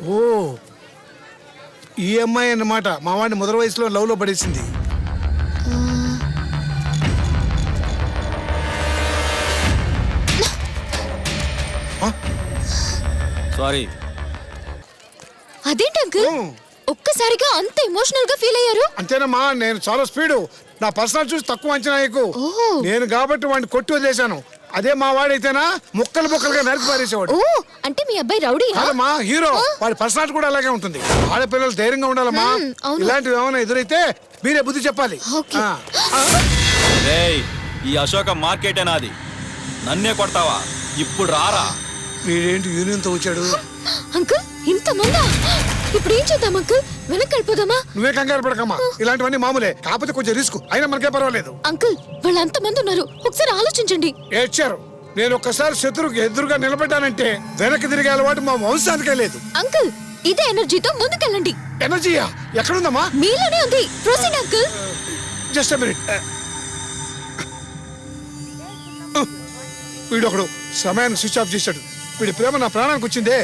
ఓ ఈ అమ్మాయి అన్నమాట మా వాడిని మొదటి వయసులో లవ్ లో పడేసింది. సారీ. అదేంటి అంకుల్ ఒక్కసారిగా అంత ఎమోషనల్ గా ఫీల్ అయ్యారు? అంతేనమ్మా, నేను చాలా స్పీడు. నా పర్సనల్ చూసి తక్కువ అంచనా ఎక్కువ. ఓహో. నేను కాబట్టి వాడిని కొట్టి వదిలేశాను. అదే మా వాడైతేనా ముక్కలు ముక్కలుగా నరికి పారేసేవాడు. ఓ అంటే మీ అబ్బాయి రౌడీ? కాదమ్మా, హీరో. వాడి పర్సనాలిటీ కూడా అలాగే ఉంటుంది. ఆడపిల్లలు ధైర్యంగా ఉండాలమ్మా. అవును. ఇలాంటివి ఏమైనా ఎదురైతే మీరే బుద్ధి చెప్పాలి. ఓకే. రేయ్, ఈ అశోక మార్కెట్ నాది. నన్నే కొడతావా? ఇప్పుడు రారా. వీడేంటి యూనియన్ తో వచ్చాడు? అంకుల్ ఇంతమందా? ఇప్పుడు ఏం చేద్దాం అంకుల్? వెనక్కి వెళ్ళిపోదామా? నువ్వే కంగారు పడకమ్మా, ఇలాంటివన్నీ మామూలే. కాకపోతే కొంచెం రిస్క్ అయినా మనకే పర్వాలేదు. అంకుల్ వాళ్ళు అంతమంది ఉన్నారు, ఒకసారి ఆలోచించండి. ఏడ్చారు. నేను ఒక్కసారి శత్రువుకి ఎదురుగా నిలబడ్డానంటే వెనక్కి తిరిగే అలవాటు మా వంశానికే లేదు. అంకుల్ ఇదే ఎనర్జీతో ముందుకెళ్ళండి. ఎనర్జీయా? ఎక్కడుందమ్మా? మీలోనే ఉంది. Proceed uncle. Just minute. వీడు ఒకడు సమయాన్ని స్విచ్ ఆఫ్ చేశాడు. వీడి ప్రేమ నా ప్రాణానికి వచ్చిందే.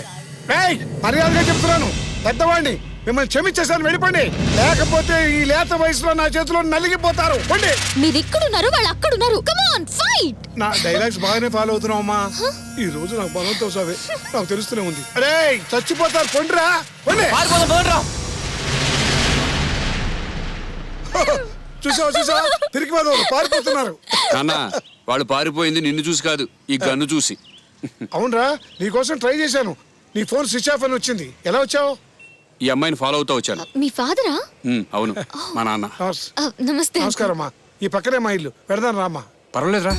ఏయ్, మర్యాదగా చెప్తున్నాను, పెద్దవాడిని. మిమ్మల్ని క్షమించేసాను, వెళ్ళిపోండి. లేకపోతే ఈ లేత వయసులో నా చేతిలో నలిగిపోతారు. పోండి. మీరు ఇక్కడున్నారు, వాళ్ళు అక్కడున్నారు. Come on fight. నా డైలాగ్స్ బాగానే ఫాలో అవుతున్నావు అమ్మా. ఈ రోజు నాకు బలంతో సావే నాకు తెలుస్తూనే ఉంది. అరే చచ్చిపోతారు, కొండ్రా కొండి. చూసావా తిరిగి పారిపోతున్నారు. నాన్న వాళ్ళు పారిపోయింది నిన్ను చూసి కాదు, ఈ గన్ను చూసి. అవునరా, నీకోసం ట్రై చేశాను. నీ ఫోన్ స్విచ్ ఆఫ్ అని వచ్చింది. ఎలా వచ్చావు? ఈ అమ్మాయిని ఫాలో అవుతా వచ్చాను. మీ ఫాదరా? అవును, మా నాన్న. నమస్తే. నమస్కారం అమ్మా. ఈ పక్కనే మా ఇల్లు. పెడదాను రామ్మా. పర్వాలేదురా.